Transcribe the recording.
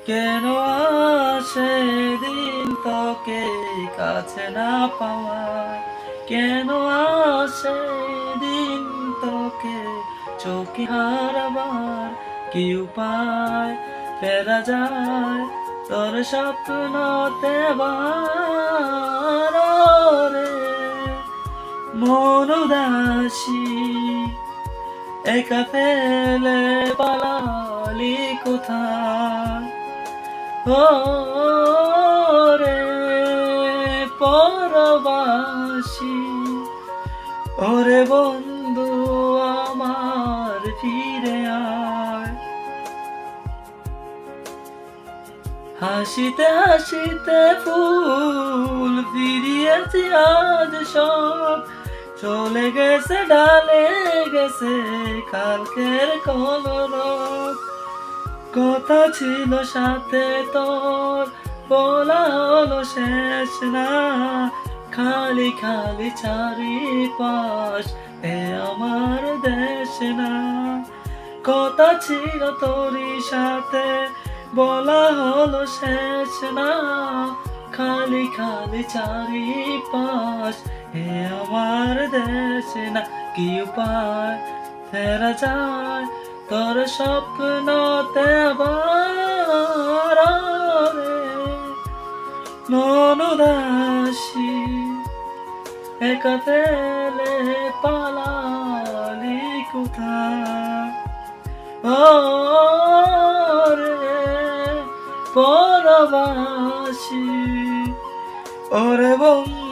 কেন আসে দিন তোকে কাছে না পাওয়ার? কেন আসে দিন তোকে চোখে হারাবার? কি উপায় ফেরা যায় তোর স্বপ্নতে বার? রে মন উদাসী একা ফেলে পালালি কোথায়? ও রে পরবাসী, ওরে বন্ধু আমার ফিরে আয়। হাসিতে হাসিতে ফুল ফিরিয়েছি আজ সব, চলে গেছে ডালে গেছে কালকের কলরব। কথা ছিল সাথে তোর বলা হলো শেষ না, খালি খালি চারিপাশ এ আমার দেশ না। কথা ছিল তোরই সাথে বলা হলো শেষ না, খালি খালি চারিপাশ এ আমার দেশ না। কি উপায় ফেরা যায় তোর স্বপ্নতে আবার? রে মন উদাসী একা ফেলে পালালি কোথায়? ও রে পরবাসী, ওরে বন্ধু